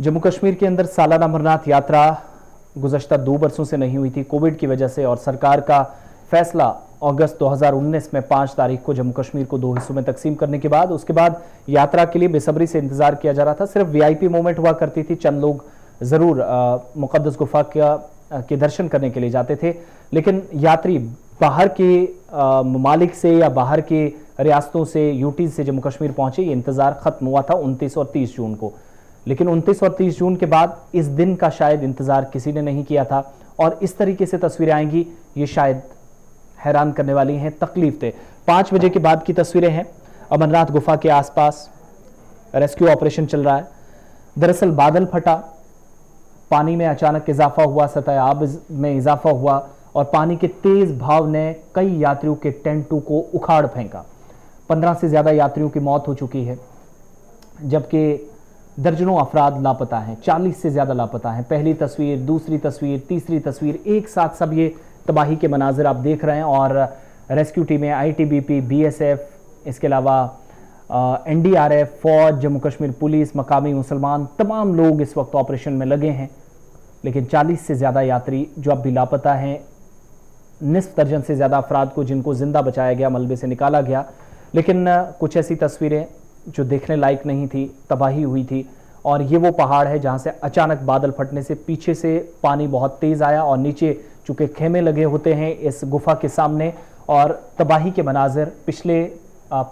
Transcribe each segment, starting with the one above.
जम्मू कश्मीर के अंदर सालाना अमरनाथ यात्रा गुज़श्ता 2 बरसों से नहीं हुई थी कोविड की वजह से, और सरकार का फैसला अगस्त 2019 में 5 तारीख को जम्मू कश्मीर को 2 हिस्सों में तकसीम करने के बाद उसके बाद यात्रा के लिए बेसब्री से इंतजार किया जा रहा था। सिर्फ वीआईपी मूवमेंट हुआ करती थी, चंद लोग ज़रूर मुक़द्दस गुफा के दर्शन करने के लिए जाते थे, लेकिन यात्री बाहर के ममालिक से या बाहर के रियासतों से, यूटी से जम्मू कश्मीर पहुंचे, ये इंतज़ार ख़त्म हुआ था 29 और 30 जून को। लेकिन 29 और 30 जून के बाद इस दिन का शायद इंतज़ार किसी ने नहीं किया था, और इस तरीके से तस्वीरें आएंगी ये शायद हैरान करने वाली हैं, तकलीफ दे। 5 बजे के बाद की तस्वीरें हैं, अमरनाथ गुफा के आसपास रेस्क्यू ऑपरेशन चल रहा है। दरअसल बादल फटा, पानी में अचानक इजाफा हुआ, सतह आब में इजाफा हुआ, और पानी के तेज भाव ने कई यात्रियों के टेंटों को उखाड़ फेंका। 15 से ज़्यादा यात्रियों की मौत हो चुकी है, जबकि दर्जनों अफराद लापता हैं, 40 से ज़्यादा लापता हैं। पहली तस्वीर, दूसरी तस्वीर, तीसरी तस्वीर, एक साथ सब ये तबाही के मनाजिर आप देख रहे हैं। और रेस्क्यू टीमें, आईटीबीपी, बीएसएफ, इसके अलावा एनडीआरएफ, फौज, जम्मू कश्मीर पुलिस, मकामी मुसलमान, तमाम लोग इस वक्त ऑपरेशन में लगे हैं। लेकिन 40 से ज़्यादा यात्री जो अब भी लापता हैं, निस्फ दर्जन से ज़्यादा अफराद को जिनको ज़िंदा बचाया गया, मलबे से निकाला गया। लेकिन कुछ ऐसी तस्वीरें जो देखने लायक नहीं थी, तबाही हुई थी। और ये वो पहाड़ है जहाँ से अचानक बादल फटने से पीछे से पानी बहुत तेज़ आया, और नीचे चूँकि खेमे लगे होते हैं इस गुफा के सामने, और तबाही के मनाजिर पिछले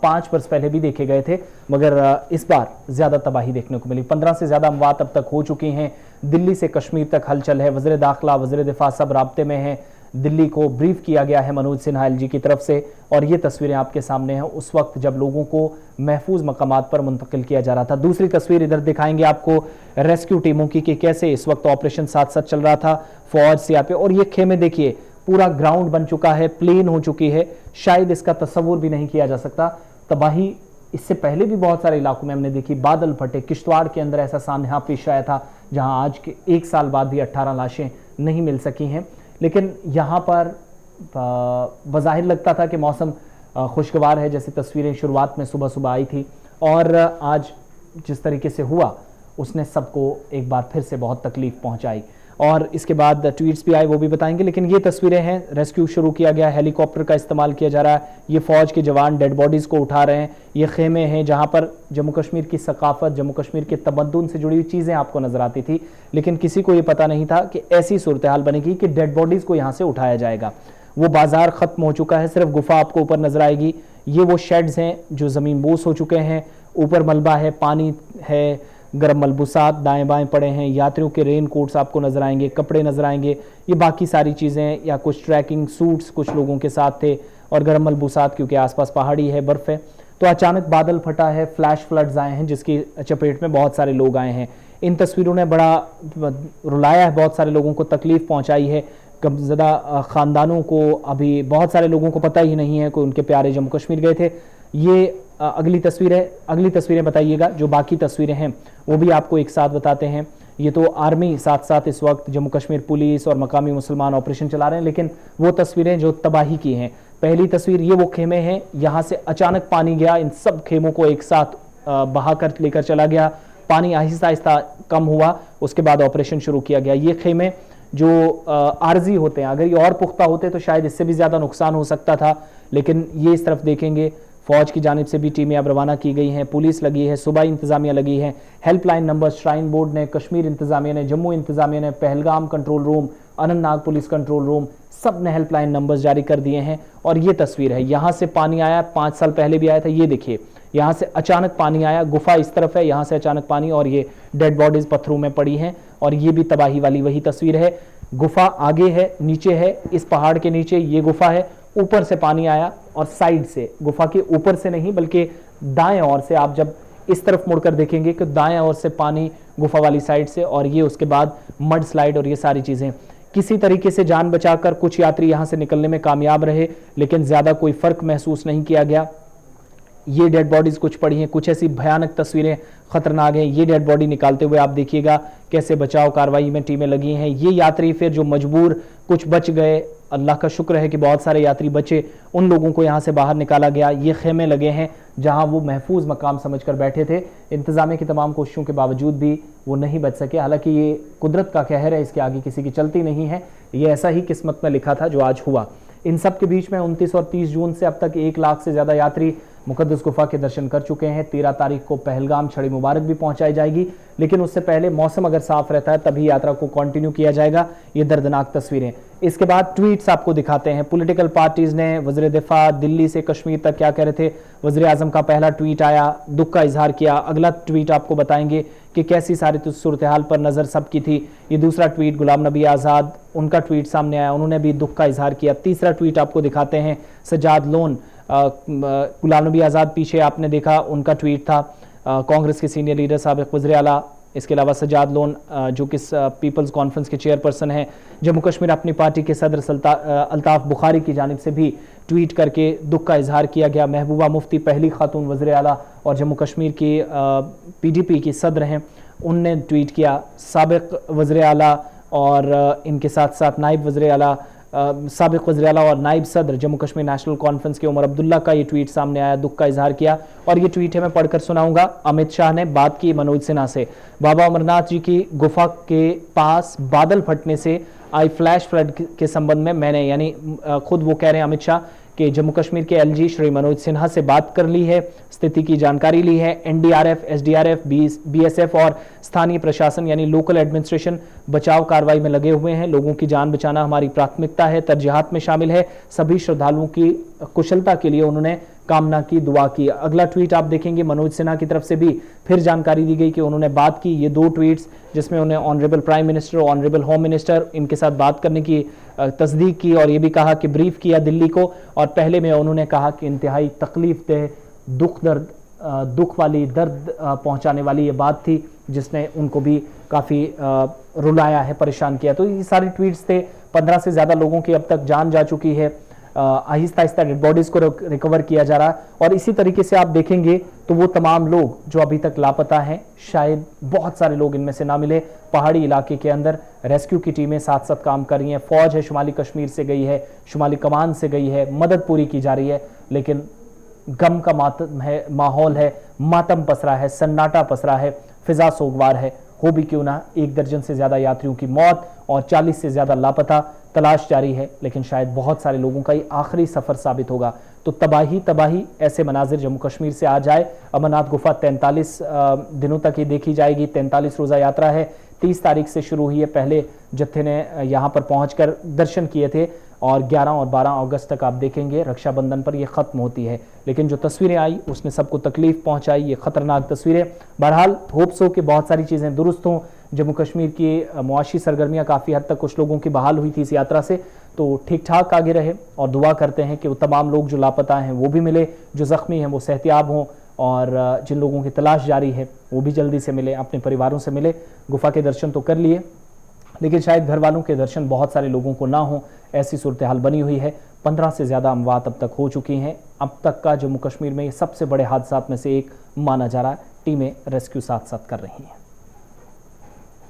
5 वर्ष पहले भी देखे गए थे, मगर इस बार ज़्यादा तबाही देखने को मिली। 15 से ज़्यादा अमवात अब तक हो चुकी हैं। दिल्ली से कश्मीर तक हलचल है, वज़ीर दाखिला, वज़ीर दिफा सब राब्ते में हैं। दिल्ली को ब्रीफ किया गया है मनोज सिन्हा एलजी की तरफ से, और ये तस्वीरें आपके सामने हैं उस वक्त जब लोगों को महफूज मकामात पर मुंतकिल किया जा रहा था। दूसरी तस्वीर इधर दिखाएंगे आपको रेस्क्यू टीमों की कि कैसे इस वक्त ऑपरेशन साथ साथ चल रहा था, फौज, सीआरपीएफ। और ये खेमे देखिए, पूरा ग्राउंड बन चुका है, प्लेन हो चुकी है, शायद इसका तस्वुर भी नहीं किया जा सकता। तबाही इससे पहले भी बहुत सारे इलाकों में हमने देखी, बादल फटे। किश्तवाड़ के अंदर ऐसा सान्हा पेश आया था, जहां आज के 1 साल बाद भी 18 लाशें नहीं मिल सकी हैं। लेकिन यहाँ पर बज़ाहिर लगता था कि मौसम खुशगवार है, जैसे तस्वीरें शुरुआत में सुबह सुबह आई थी, और आज जिस तरीके से हुआ उसने सबको एक बार फिर से बहुत तकलीफ पहुँचाई। और इसके बाद ट्वीट्स भी आए, वो भी बताएंगे। लेकिन ये तस्वीरें हैं, रेस्क्यू शुरू किया गया, हेलीकॉप्टर का इस्तेमाल किया जा रहा है, ये फ़ौज के जवान डेड बॉडीज़ को उठा रहे हैं। ये खेमे हैं जहाँ पर जम्मू कश्मीर की सकाफ़त, जम्मू कश्मीर के तमद्दुन से जुड़ी हुई चीज़ें आपको नज़र आती थी, लेकिन किसी को ये पता नहीं था कि ऐसी सूरत हाल बनेगी कि डेड बॉडीज़ को यहाँ से उठाया जाएगा। वो बाजार ख़त्म हो चुका है, सिर्फ गुफा आपको ऊपर नज़र आएगी। ये वो शेड्स हैं जो ज़मीन बोस हो चुके हैं, ऊपर मलबा है, पानी है, गर्म मलबूसात दाएं बाएं पड़े हैं, यात्रियों के रेन कोट्स आपको नज़र आएंगे, कपड़े नज़र आएंगे, ये बाकी सारी चीज़ें, या कुछ ट्रैकिंग सूट्स कुछ लोगों के साथ थे, और गर्म मलबूसात क्योंकि आसपास पहाड़ी है, बर्फ़ है। तो अचानक बादल फटा है, फ्लैश फ्लड्स आए हैं जिसकी चपेट में बहुत सारे लोग आए हैं। इन तस्वीरों ने बड़ा रुलाया है, बहुत सारे लोगों को तकलीफ़ पहुँचाई है, कमज़दा ख़ानदानों को। अभी बहुत सारे लोगों को पता ही नहीं है कि उनके प्यारे जम्मू कश्मीर गए थे। ये अगली तस्वीर है, अगली तस्वीरें बताइएगा। जो बाकी तस्वीरें हैं वो भी आपको एक साथ बताते हैं। ये तो आर्मी साथ साथ इस वक्त जम्मू कश्मीर पुलिस और मकामी मुसलमान ऑपरेशन चला रहे हैं, लेकिन वो तस्वीरें जो तबाही की हैं। पहली तस्वीर, ये वो खेमे हैं, यहाँ से अचानक पानी गया, इन सब खेमों को एक साथ बहा कर लेकर चला गया। पानी आहिस्ता आहिस्ता कम हुआ, उसके बाद ऑपरेशन शुरू किया गया। ये खेमे जो आर्जी होते हैं, अगर ये और पुख्ता होते तो शायद इससे भी ज़्यादा नुकसान हो सकता था। लेकिन ये इस तरफ देखेंगे, फौज की जानिब से भी टीमें अब रवाना की गई हैं, पुलिस लगी है, सूबाई इंतजामिया लगी है, हेल्पलाइन नंबर श्राइन बोर्ड ने, कश्मीर इंतजामिया ने, जम्मू इंतजामिया ने, Pahalgam control room, Anantnag police control room, सब ने हेल्पलाइन नंबर्स जारी कर दिए हैं। और ये तस्वीर है, यहाँ से पानी आया, 5 साल पहले भी आया था। ये देखिए, यहाँ से अचानक पानी आया, गुफा इस तरफ है, यहाँ से अचानक पानी, और ये डेड बॉडीज पत्थरों में पड़ी हैं। और ये भी तबाही वाली वही तस्वीर है, गुफा आगे है, नीचे है, इस पहाड़ के नीचे ये गुफा है, ऊपर से पानी आया, और साइड से, गुफा के ऊपर से नहीं बल्कि दाएं ओर से, आप जब इस तरफ मुड़कर देखेंगे कि दाएं ओर से पानी गुफा वाली साइड से, और ये उसके बाद मड स्लाइड और ये सारी चीज़ें। किसी तरीके से जान बचाकर कुछ यात्री यहाँ से निकलने में कामयाब रहे, लेकिन ज़्यादा कोई फ़र्क महसूस नहीं किया गया। ये डेड बॉडीज कुछ पड़ी हैं, कुछ ऐसी भयानक तस्वीरें खतरनाक हैं। ये डेड बॉडी निकालते हुए आप देखिएगा कैसे बचाव कार्रवाई में टीमें लगी हैं। ये यात्री फिर जो मजबूर कुछ बच गए, अल्लाह का शुक्र है कि बहुत सारे यात्री बचे, उन लोगों को यहाँ से बाहर निकाला गया। ये खेमे लगे हैं जहाँ वो महफूज मकाम समझकर बैठे थे। इंतजामिया की तमाम कोशिशों के बावजूद भी वो नहीं बच सके। हालांकि ये कुदरत का कहर है, इसके आगे किसी की चलती नहीं है। ये ऐसा ही किस्मत में लिखा था जो आज हुआ। इन सब के बीच में 29 और 30 जून से अब तक 1 लाख से ज़्यादा यात्री मुकद्दस गुफा के दर्शन कर चुके हैं। 13 तारीख को पहलगाम छड़ी मुबारक भी पहुंचाई जाएगी, लेकिन उससे पहले मौसम अगर साफ रहता है तभी यात्रा को कंटिन्यू किया जाएगा। ये दर्दनाक तस्वीरें। इसके बाद ट्वीट्स आपको दिखाते हैं। पॉलिटिकल पार्टीज ने वज़ीर दिफा दिल्ली से कश्मीर तक क्या कह रहे थे। वज़ीर आज़म का पहला ट्वीट आया, दुख का इजहार किया। अगला ट्वीट आपको बताएंगे कि कैसी सारी सूरत हाल पर नज़र सबकी थी। ये दूसरा ट्वीट गुलाम नबी आज़ाद, उनका ट्वीट सामने आया, उन्होंने भी दुख का इजहार किया। तीसरा ट्वीट आपको दिखाते हैं सज्जाद लोन, गुलाम नबी आज़ाद पीछे आपने देखा, उनका ट्वीट था। कांग्रेस के सीनियर लीडर साबिक़ वज़ीर आला, इसके अलावा सज्जाद लोन जो कि पीपल्स कॉन्फ्रेंस के चेयरपर्सन हैं। जम्मू कश्मीर अपनी पार्टी के सदर अल्ताफ़ बुखारी की जानिब से भी ट्वीट करके दुख का इजहार किया गया। महबूबा मुफ्ती पहली खातून वज़ीर आला और जम्मू कश्मीर की PDP की सदर हैं, उनने ट्वीट किया। साबिक़ वज़ीर आला और इनके साथ साथ नायब वज़ीर आला, साबिक़ वज़ीर आला और नायब सदर जम्मू कश्मीर नेशनल कॉन्फ्रेंस के उमर अब्दुल्ला का ये ट्वीट सामने आया, दुख का इजहार किया। और ये ट्वीट है, मैं पढ़कर सुनाऊंगा। अमित शाह ने बात की मनोज सिन्हा से। बाबा अमरनाथ जी की गुफा के पास बादल फटने से आई फ्लैश फ्लड के संबंध में मैंने, यानी खुद वो कह रहे हैं अमित शाह, कि जम्मू कश्मीर के LG श्री मनोज सिन्हा से बात कर ली है, स्थिति की जानकारी ली है। NDRF, SDRF, BSF और स्थानीय प्रशासन यानी लोकल एडमिनिस्ट्रेशन बचाव कार्रवाई में लगे हुए हैं। लोगों की जान बचाना हमारी प्राथमिकता है, तरजीहात में शामिल है। सभी श्रद्धालुओं की कुशलता के लिए उन्होंने कामना की, दुआ की। अगला ट्वीट आप देखेंगे मनोज सिन्हा की तरफ से भी फिर जानकारी दी गई कि उन्होंने बात की। ये 2 ट्वीट्स जिसमें उन्हें honourable prime minister, honourable home minister, इनके साथ बात करने की तस्दीक की और ये भी कहा कि ब्रीफ किया दिल्ली को। और पहले में उन्होंने कहा कि इंतहाई तकलीफ दे, दुख वाली, दर्द पहुंचाने वाली ये बात थी जिसने उनको भी काफ़ी रुलाया है, परेशान किया। तो ये सारे ट्वीट्स थे। 15 से ज़्यादा लोगों की अब तक जान जा चुकी है। आहिस्ता आहिस्ता डेड बॉडीज़ को रिकवर किया जा रहा है। और इसी तरीके से आप देखेंगे तो वो तमाम लोग जो अभी तक लापता हैं, शायद बहुत सारे लोग इनमें से ना मिले। पहाड़ी इलाके के अंदर रेस्क्यू की टीमें साथ साथ काम कर रही हैं। फौज है शुमाली कश्मीर से गई है, शुमाली कमान से गई है, मदद पूरी की जा रही है। लेकिन गम का मातम है, माहौल है, मातम पसरा है, सन्नाटा पसरा है, फिजा सोगवार है। हो भी क्यों ना, 1 दर्जन से ज़्यादा यात्रियों की मौत और 40 से ज़्यादा लापता। तलाश जारी है, लेकिन शायद बहुत सारे लोगों का ये आखिरी सफ़र साबित होगा। तो तबाही ऐसे मनाजिर जम्मू कश्मीर से आ जाए। अमरनाथ गुफा 43 दिनों तक ही देखी जाएगी। 43 रोज़ा यात्रा है, 30 तारीख से शुरू हुई है। पहले जत्थे ने यहाँ पर पहुँचकर दर्शन किए थे और 11 और 12 अगस्त तक आप देखेंगे रक्षाबंधन पर यह ख़त्म होती है। लेकिन जो तस्वीरें आई उसने सबको तकलीफ पहुँचाई, ये ख़तरनाक तस्वीरें। बहरहाल होप्स हो कि बहुत सारी चीज़ें दुरुस्त हों। जम्मू कश्मीर की मुआशी सरगर्मियाँ काफ़ी हद तक कुछ लोगों की बहाल हुई थी इस यात्रा से, तो ठीक ठाक आगे रहे। और दुआ करते हैं कि वो तमाम लोग जो लापता हैं वो भी मिले, जो ज़ख्मी हैं वो सेहतियाब हों, और जिन लोगों की तलाश जारी है वो भी जल्दी से मिले, अपने परिवारों से मिले। गुफा के दर्शन तो कर लिए, लेकिन शायद घर वालों के दर्शन बहुत सारे लोगों को ना हों, ऐसी सूरत हाल बनी हुई है। 15 से ज़्यादा अमवात अब तक हो चुकी हैं। अब तक का जम्मू कश्मीर में ये सबसे बड़े हादसात में से एक माना जा रहा है। टीमें रेस्क्यू साथ साथ कर रही हैं।